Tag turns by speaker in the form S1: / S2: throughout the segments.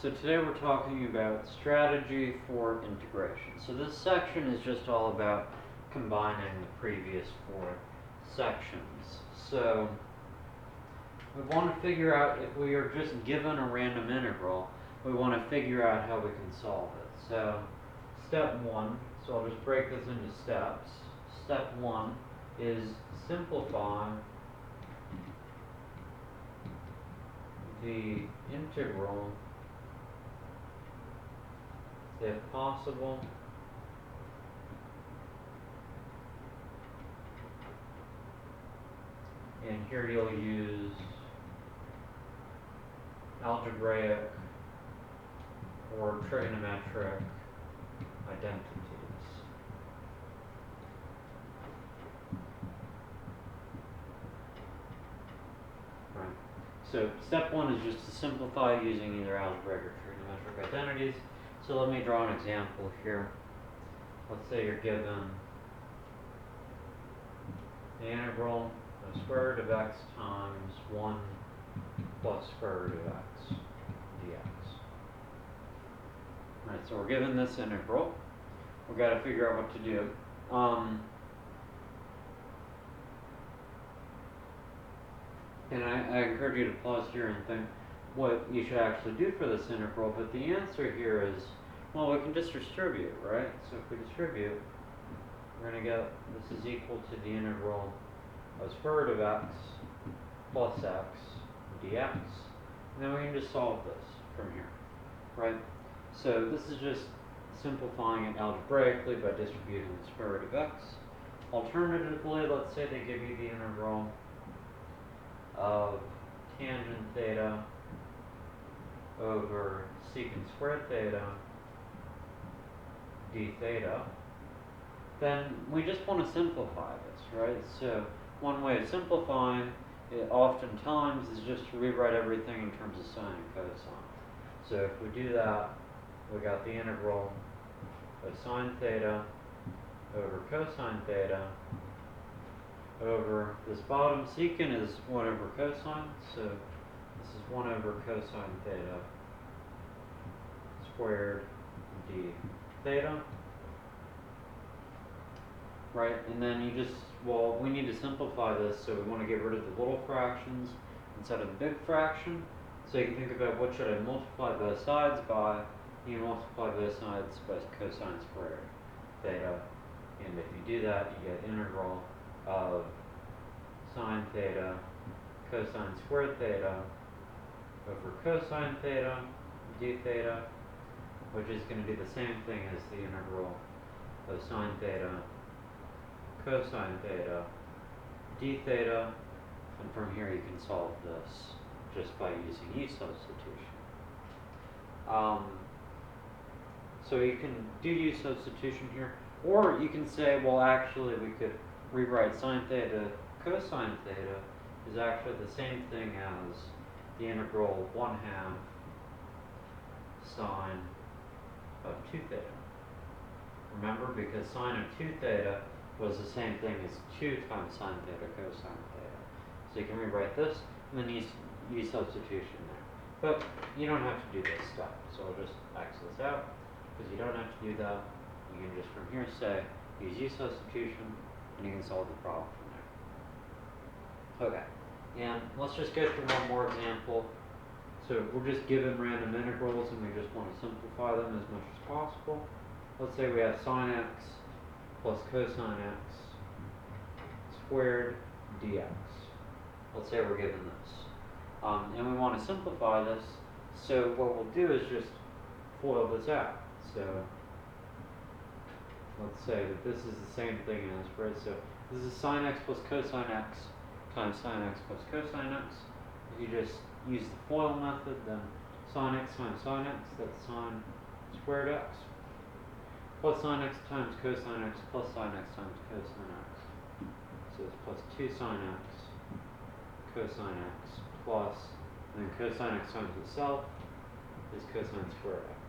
S1: So today we're talking about strategy for integration. So this section is just all about combining the previous four sections. So we want to figure out, if we are just given a random integral, we want to figure out how we can solve it. So step one, so I'll just break this into steps. Step one is simplify the integral if possible, and here you'll use algebraic or trigonometric identities. Right. So step one is just to simplify using either algebraic or trigonometric identities. So let me draw an example here. Let's say you're given the integral of square root of x times 1 plus square root of x dx. Right, so we're given this integral. We've got to figure out what to do. And I encourage you to pause here and think what you should actually do for this integral, but the answer here is, well, we can just distribute, right? So if we distribute, we're going to get this is equal to the integral of square root of x plus x dx, and then we can just solve this from here, right? So this is just simplifying it algebraically by distributing the square root of x. Alternatively, let's say they give you the integral of tangent theta over secant squared theta d theta, then we just want to simplify this, right? So one way of simplifying it oftentimes is just to rewrite everything in terms of sine and cosine. So if we do that, we got the integral of sine theta over cosine theta over this bottom secant is 1 over cosine, so this is 1 over cosine theta squared d theta. Right, and then you just, well, we need to simplify this, so we want to get rid of the little fractions instead of the big fraction. So you can think about what should I multiply both sides by. You multiply both sides by cosine squared theta, and if you do that, you get integral of sine theta cosine squared theta over cosine theta d theta, which is going to be the same thing as the integral of sine theta cosine theta d theta, and from here you can solve this just by using u substitution. So you can do u substitution here, or you can say, well, actually we could rewrite sine theta cosine theta is actually the same thing as the integral of 1/2 sine of 2 theta. Remember, because sine of 2 theta was the same thing as 2 times sine theta cosine theta. So you can rewrite this and then use substitution there. But you don't have to do this step, so I'll just X this out, because you don't have to do that. You can just from here say, use u substitution, and you can solve the problem from there. Okay, and let's just go through one more example. So we're just given random integrals and we just want to simplify them as much as possible. Let's say we have sine x plus cosine x squared dx. Let's say we're given this. And we want to simplify this, so what we'll do is just FOIL this out. So let's say that this is the same thing as, right? So this is sine x plus cosine x times sine x plus cosine x. If you just use the FOIL method, then sine x times sine x, that's sine squared x, plus sine x times cosine x plus sine x times cosine x. So it's plus 2 sine x cosine x plus, and then cosine x times itself is cosine squared x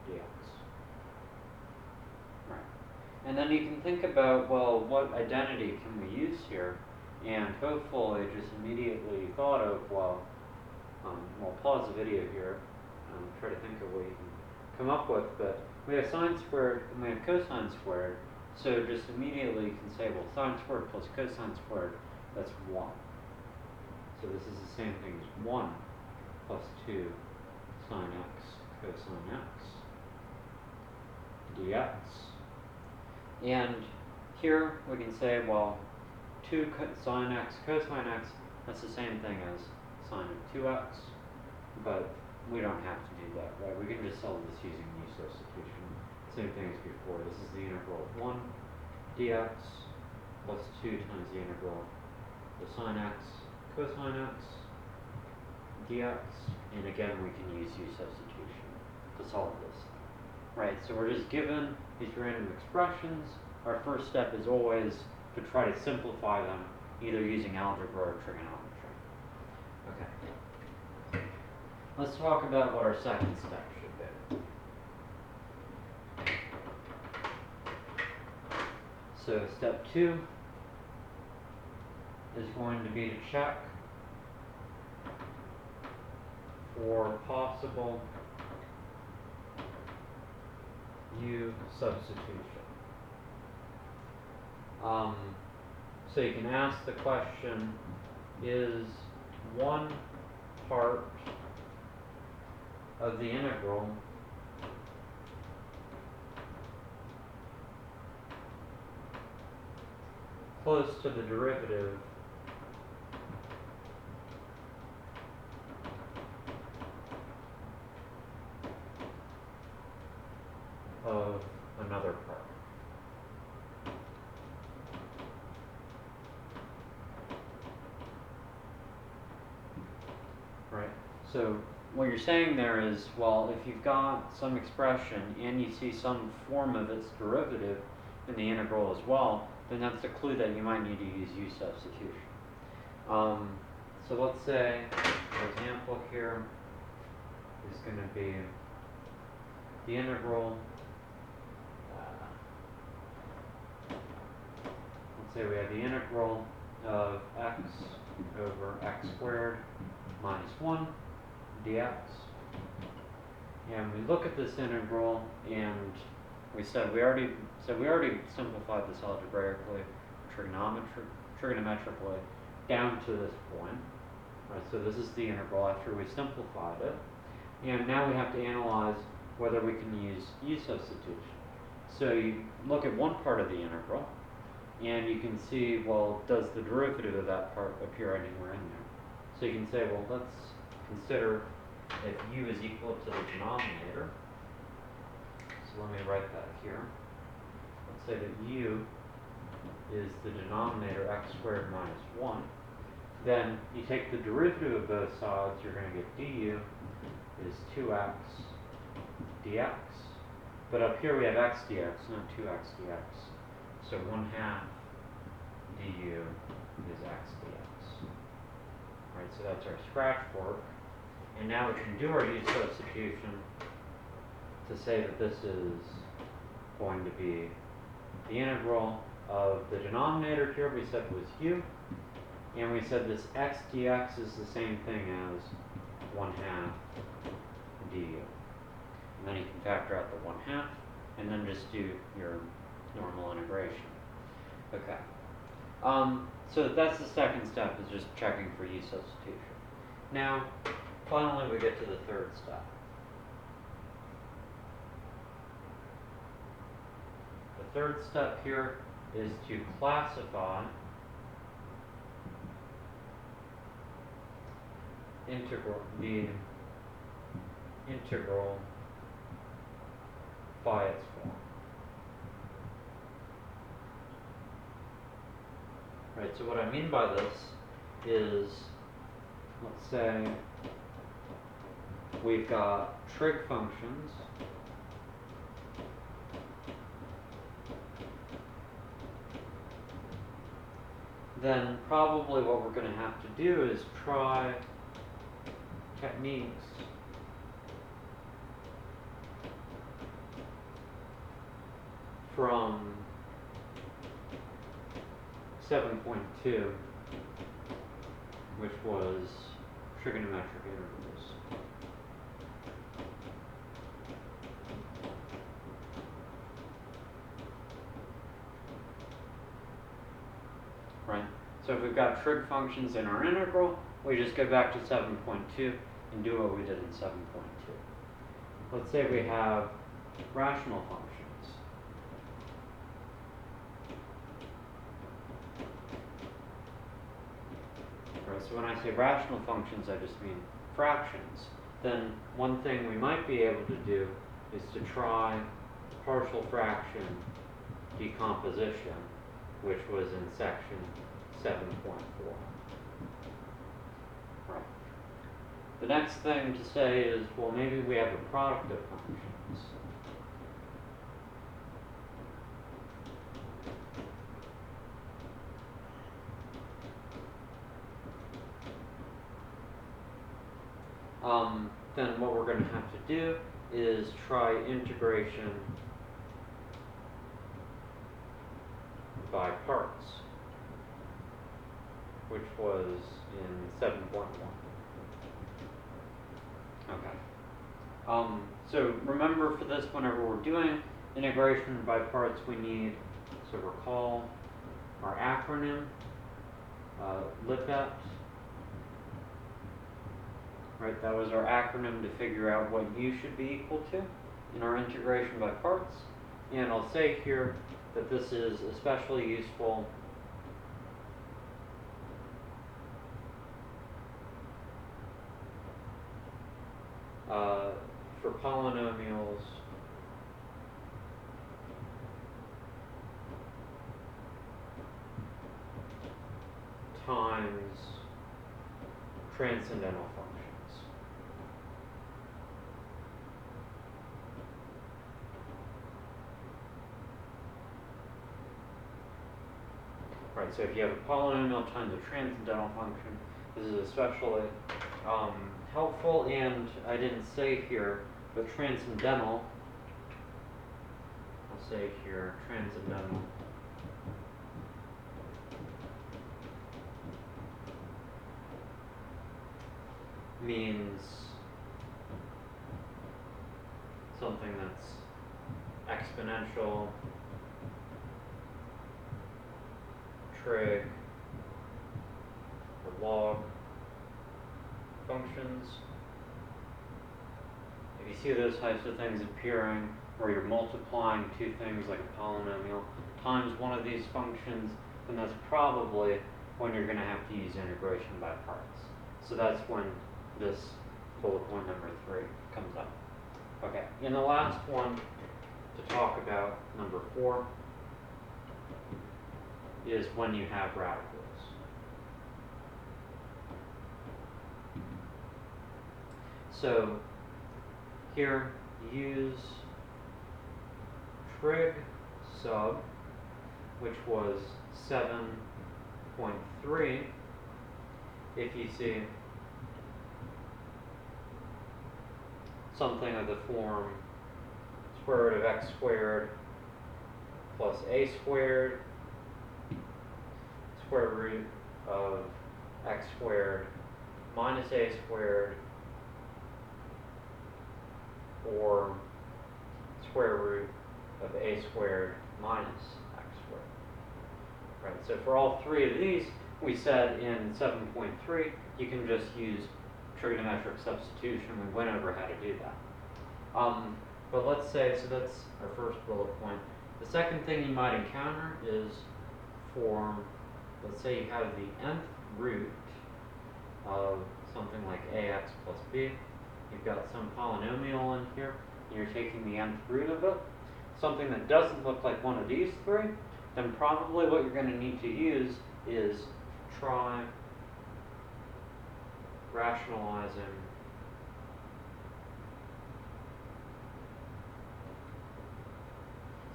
S1: dx. Right. And then you can think about, well, what identity can we use here? And hopefully just immediately thought of, well, pause the video here. try to think of what you can come up with, but we have sine squared and we have cosine squared, so just immediately you can say, well, sine squared plus cosine squared, that's 1. So this is the same thing as 1 plus 2 sine x cosine x dx. And here we can say, well, 2 sine x cosine x, that's the same thing as sine of 2x, but we don't have to do that, right? We can just solve this using u substitution. Same thing as before. This is the integral of 1 dx plus 2 times the integral of sine x cosine x dx. And again, we can use u substitution to solve this. Right, so we're just given these random expressions. Our first step is always to try to simplify them, either using algebra or trigonometry. Okay. Let's talk about what our second step should be. So step 2 is going to be to check for possible u substitution. So you can ask the question, is one part of the integral close to the derivative of another part? Right. So what you're saying there is, well, if you've got some expression and you see some form of its derivative in the integral as well, then that's a clue that you might need to use u substitution. So let's say, for example here, is going to be the integral, let's say we have the integral of x over x squared minus 1 dx. And we look at this integral, and we said we already simplified this algebraically, trigonometrically down to this point. Right, so this is the integral after we simplified it. And now we have to analyze whether we can use u substitution. So you look at one part of the integral, and you can see, well, does the derivative of that part appear anywhere in there? So you can say, well, let's consider if u is equal to the denominator. So let me write that here. Let's say that u is the denominator x squared minus 1. Then you take the derivative of both sides, you're going to get du is 2x dx. But up here we have x dx, not 2x dx. So 1/2 du is x dx. Right, so that's our scratch work. And now we can do our u substitution to say that this is going to be the integral of the denominator here we said was u, and we said this x dx is the same thing as 1/2 du. And then you can factor out the 1/2 and then just do your normal integration. Okay. So that's the second step, is just checking for u substitution. Now, finally we get to the third step. The third step here is to classify the integral by its form. Right, so what I mean by this is, let's say we've got trig functions then probably what we're going to have to do is try techniques from 7.2, which was trigonometric intervals. So if we've got trig functions in our integral, we just go back to 7.2 and do what we did in 7.2. Let's say we have rational functions. Right, so when I say rational functions, I just mean fractions. Then one thing we might be able to do is to try partial fraction decomposition, which was in section 7.4. Right. The next thing to say is, well, maybe we have a product of functions. Then what we're going to have to do is try integration by parts, which was in 7.1. Okay. So remember for this, whenever we're doing integration by parts, we need to recall our acronym, LIPET. Right, that was our acronym to figure out what u should be equal to in our integration by parts. And I'll say here that this is especially useful for polynomials times transcendental functions. Right, so if you have a polynomial times a transcendental function, this is especially helpful. And I didn't say here, but transcendental, I'll say here, transcendental means something that's exponential, trig, or log functions. If you see those types of things appearing, where you're multiplying two things like a polynomial times one of these functions, then that's probably when you're going to have to use integration by parts. So that's when this bullet point number 3 comes up. Okay, and the last one to talk about, number 4, is when you have radicals. So here, use trig sub, which was 7.3, if you see something of the form square root of x squared plus a squared square root of x squared minus a squared, or square root of a squared minus x squared. Right, so for all three of these, we said in 7.3, you can just use trigonometric substitution. We went over how to do that. But let's say, so that's our first bullet point. The second thing you might encounter is for, let's say you have the nth root of something like ax plus b. You've got some polynomial in here, and you're taking the nth root of it. Something that doesn't look like one of these three, then probably what you're going to need to use is try rationalizing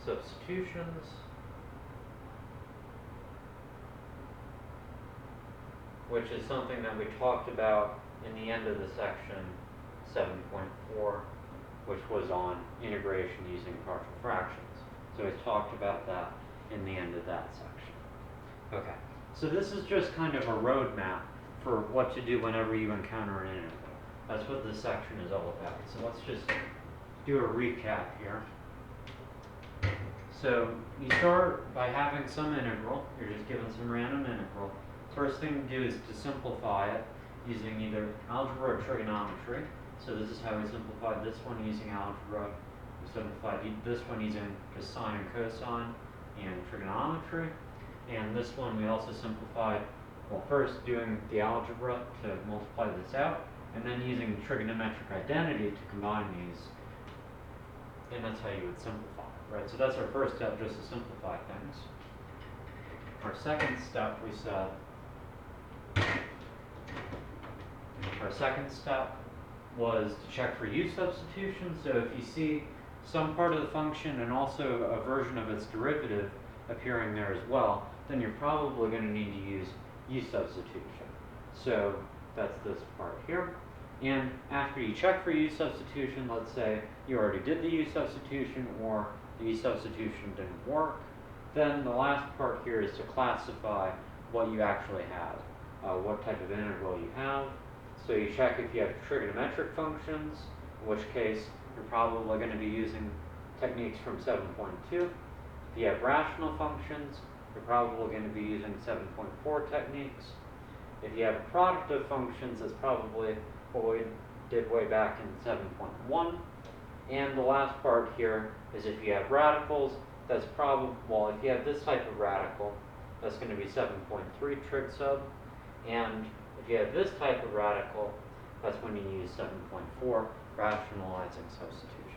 S1: substitutions, which is something that we talked about in the end of the section 7.4, which was on integration using partial fractions. So we talked about that in the end of that section. Okay, so this is just kind of a roadmap for what to do whenever you encounter an integral. That's what this section is all about. So let's just do a recap here. So you start by having some integral. You're just given some random integral. first thing to do is to simplify it using either algebra or trigonometry. So this is how we simplified this one using algebra. We simplified this one using just sine and cosine and trigonometry. And this one we also simplified, well, first doing the algebra to multiply this out, and then using trigonometric identity to combine these. And that's how you would simplify, right? So that's our first step, just to simplify things. Our second step, we said, was to check for u substitution. So if you see some part of the function and also a version of its derivative appearing there as well, then you're probably going to need to use u substitution. So that's this part here. And after you check for u substitution, let's say you already did the u substitution or the u substitution didn't work, then the last part here is to classify what you actually have, what type of integral you have. So you check if you have trigonometric functions, in which case you're probably going to be using techniques from 7.2. If you have rational functions, you're probably going to be using 7.4 techniques. If you have a product of functions, that's probably what we did way back in 7.1. And the last part here is if you have radicals, that's probably, well, if you have this type of radical, that's going to be 7.3 trig sub. And if you have this type of radical, that's when you use 7.4 rationalizing substitution.